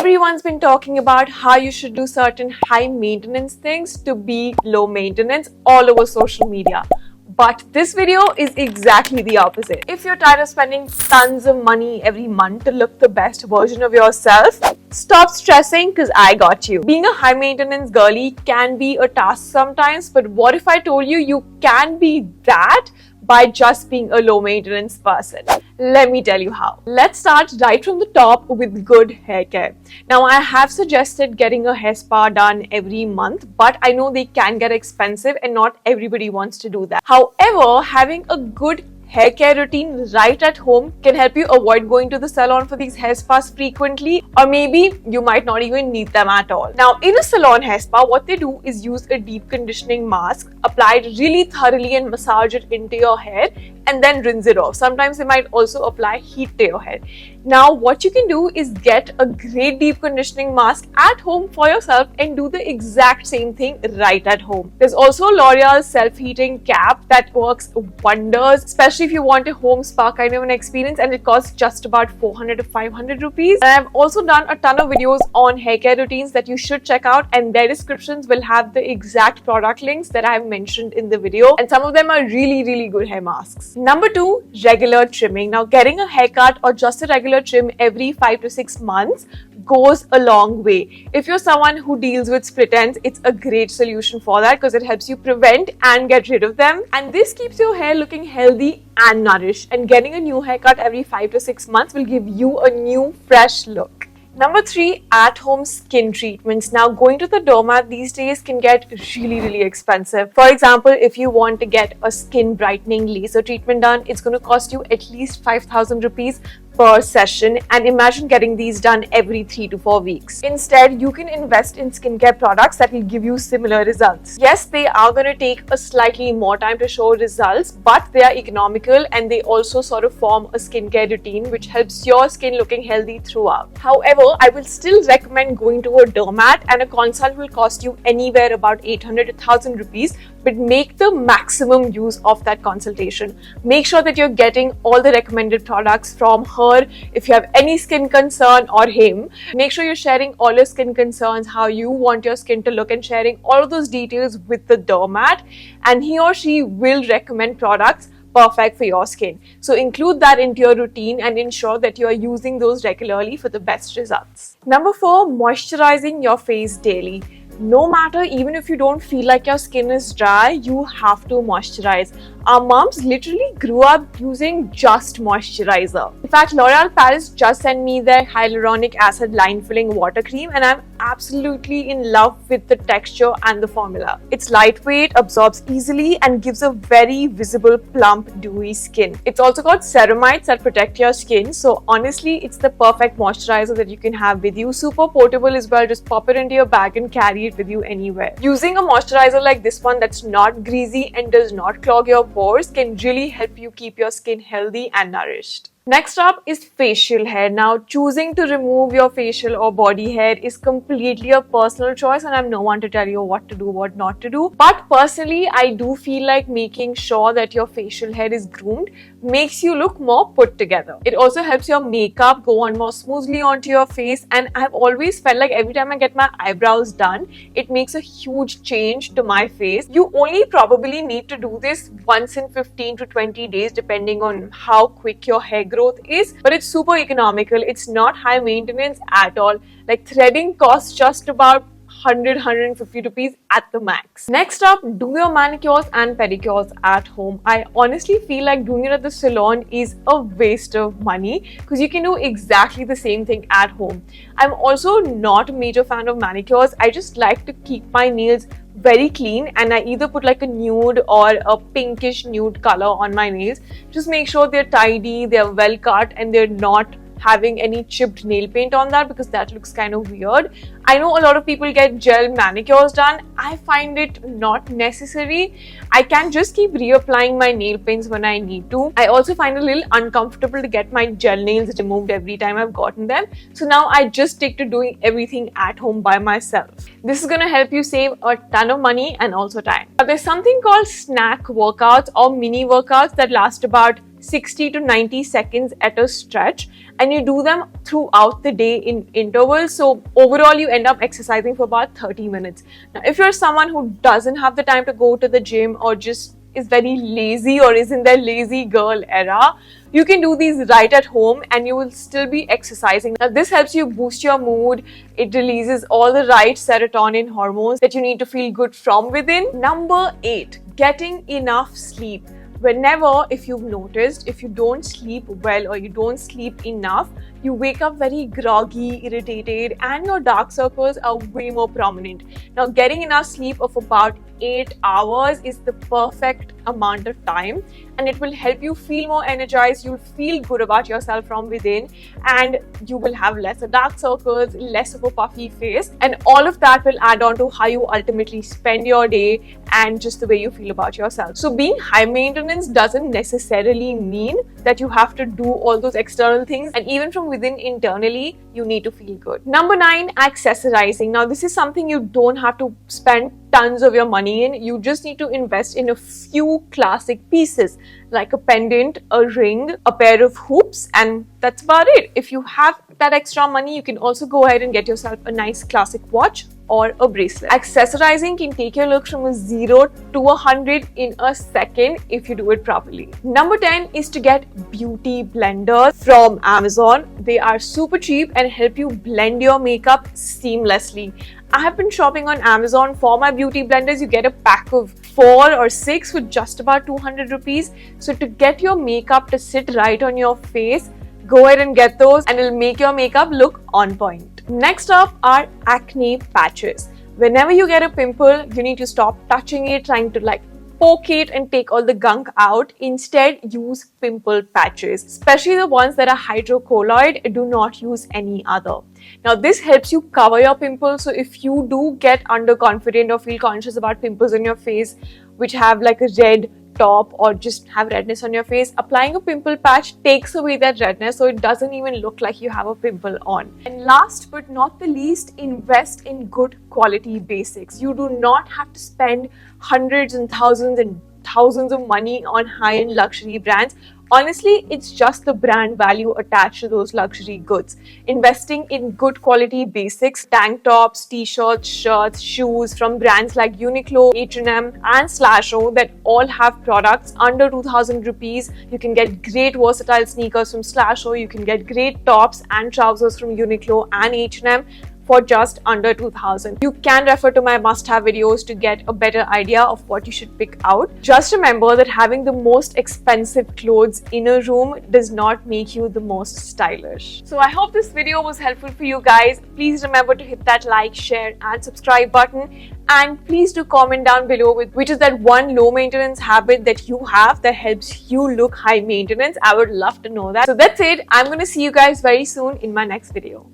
Everyone's been talking about how you should do certain high maintenance things to be low maintenance all over social media. But this video is exactly the opposite. If you're tired of spending tons of money every month to look the best version of yourself, stop stressing because I got you. Being a high maintenance girly can be a task sometimes, but what if I told you you can be that by just being a low maintenance person? Let me tell you how. Let's start right from the top with good hair care. Now, I have suggested getting a hair spa done every month, but I know they can get expensive and not everybody wants to do that. However, having a good hair care routine right at home can help you avoid going to the salon for these hair spas frequently, or maybe you might not even need them at all. Now, in a salon hair spa, what they do is use a deep conditioning mask, apply it really thoroughly and massage it into your hair, and then rinse it off. Sometimes they might also apply heat to your hair. Now, what you can do is get a great deep conditioning mask at home for yourself and do the exact same thing right at home. There's also L'Oreal self-heating cap that works wonders, especially if you want a home spa kind of an experience, and it costs just about 400 to 500 rupees. And I've also done a ton of videos on hair care routines that you should check out, and their descriptions will have the exact product links that I've mentioned in the video, and some of them are really good hair masks. Number 2, regular trimming. Now, getting a haircut or just a regular trim every 5 to 6 months goes a long way. If you're someone who deals with split ends, it's a great solution for that because it helps you prevent and get rid of them. And this keeps your hair looking healthy and nourished. And getting a new haircut every 5 to 6 months will give you a new, fresh look. Number 3, at-home skin treatments. Now, going to the doormat these days can get really expensive. For example, if you want to get a skin brightening laser treatment done, it's going to cost you at least 5,000 rupees per session, and imagine getting these done every 3 to 4 weeks. Instead, you can invest in skincare products that will give you similar results. Yes, they are going to take a slightly more time to show results, but they are economical and they also sort of form a skincare routine which helps your skin looking healthy throughout. However, I will still recommend going to a doormat, and a consult will cost you anywhere about 800 to 1000 rupees, but make the maximum use of that consultation. Make sure that you're getting all the recommended products from her. If you have any skin concern, or him, make sure you're sharing all your skin concerns, how you want your skin to look, and sharing all of those details with the doormat, and he or she will recommend products perfect for your skin. So include that into your routine and ensure that you are using those regularly for the best results. Number 4, moisturizing your face daily. No matter, even if you don't feel like your skin is dry, you have to moisturize. Our moms literally grew up using just moisturizer. In fact, L'Oreal Paris just sent me their hyaluronic acid line filling water cream, and I'm absolutely in love with the texture and the formula. It's lightweight, absorbs easily, and gives a very visible, plump, dewy skin. It's also got ceramides that protect your skin, so honestly, it's the perfect moisturizer that you can have with you. Super portable as well, just pop it into your bag and carry it with you anywhere. Using a moisturizer like this one that's not greasy and does not clog your pores can really help you keep your skin healthy and nourished. Next up is facial hair. Now, choosing to remove your facial or body hair is completely a personal choice, and I'm no one to tell you what to do, what not to do. But personally, I do feel like making sure that your facial hair is groomed makes you look more put together. It also helps your makeup go on more smoothly onto your face, and I've always felt like every time I get my eyebrows done, it makes a huge change to my face. You only probably need to do this once in 15 to 20 days depending on how quick your hair growth is, but it's super economical. It's not high maintenance at all. Like, threading costs just about 150 rupees at the max. Next up, do your manicures and pedicures at home. I honestly feel like doing it at the salon is a waste of money because you can do exactly the same thing at home. I'm also not a major fan of manicures. I just like to keep my nails very clean, and I either put like a nude or a pinkish nude color on my nails. Just make sure they're tidy, they're well cut, and they're not having any chipped nail paint on that because that looks kind of weird. I know a lot of people get gel manicures done. I find it not necessary. I can just keep reapplying my nail paints when I need to. I also find it a little uncomfortable to get my gel nails removed every time I've gotten them. So now I just stick to doing everything at home by myself. This is going to help you save a ton of money and also time. There's something called snack workouts or mini workouts that last about 60 to 90 seconds at a stretch, and you do them throughout the day in intervals. So overall, you end up exercising for about 30 minutes. Now, if you're someone who doesn't have the time to go to the gym or just is very lazy or is in their lazy girl era, you can do these right at home and you will still be exercising. Now, this helps you boost your mood. It releases all the right serotonin hormones that you need to feel good from within. Number 8, getting enough sleep. Whenever, if you've noticed, if you don't sleep well or you don't sleep enough, you wake up very groggy, irritated, and your dark circles are way more prominent. Now, getting enough sleep of about 8 hours is the perfect amount of time, and it will help you feel more energized. You'll feel good about yourself from within, and you will have lesser dark circles, less of a puffy face, and all of that will add on to how you ultimately spend your day and just the way you feel about yourself. So being high maintenance doesn't necessarily mean that you have to do all those external things, and even from within internally, you need to feel good. Number 9, accessorizing. Now, this is something you don't have to spend tons of your money in. You just need to invest in a few classic pieces like a pendant, a ring, a pair of hoops, and that's about it. If you have that extra money, you can also go ahead and get yourself a nice classic watch or a bracelet. Accessorizing can take your look from a 0 to 100 in a second if you do it properly. Number 10 is to get beauty blenders from Amazon. They are super cheap and help you blend your makeup seamlessly. I have been shopping on Amazon for my beauty blenders. You get a pack of 4 or 6 for just about 200 rupees. So to get your makeup to sit right on your face, go ahead and get those and it'll make your makeup look on point. Next up are acne patches. Whenever you get a pimple, you need to stop touching it, trying to poke it and take all the gunk out. Instead, use pimple patches, especially the ones that are hydrocolloid. Do not use any other. Now, this helps you cover your pimples. So if you do get underconfident or feel conscious about pimples on your face, which have like a red top or just have redness on your face, applying a pimple patch takes away that redness, so it doesn't even look like you have a pimple on. And last but not the least, invest in good quality basics. You do not have to spend hundreds and thousands of money on high-end luxury brands. Honestly, it's just the brand value attached to those luxury goods. Investing in good quality basics, tank tops, t-shirts, shirts, shoes from brands like Uniqlo, H&M and Slasho that all have products under 2000 rupees. You can get great versatile sneakers from Slasho. You can get great tops and trousers from Uniqlo and H&M for just under 2000. You can refer to my must-have videos to get a better idea of what you should pick out. Just remember that having the most expensive clothes in a room does not make you the most stylish. So I hope this video was helpful for you guys. Please remember to hit that like, share and subscribe button. And please do comment down below with which is that one low maintenance habit that you have that helps you look high maintenance. I would love to know that. So that's it. I'm going to see you guys very soon in my next video.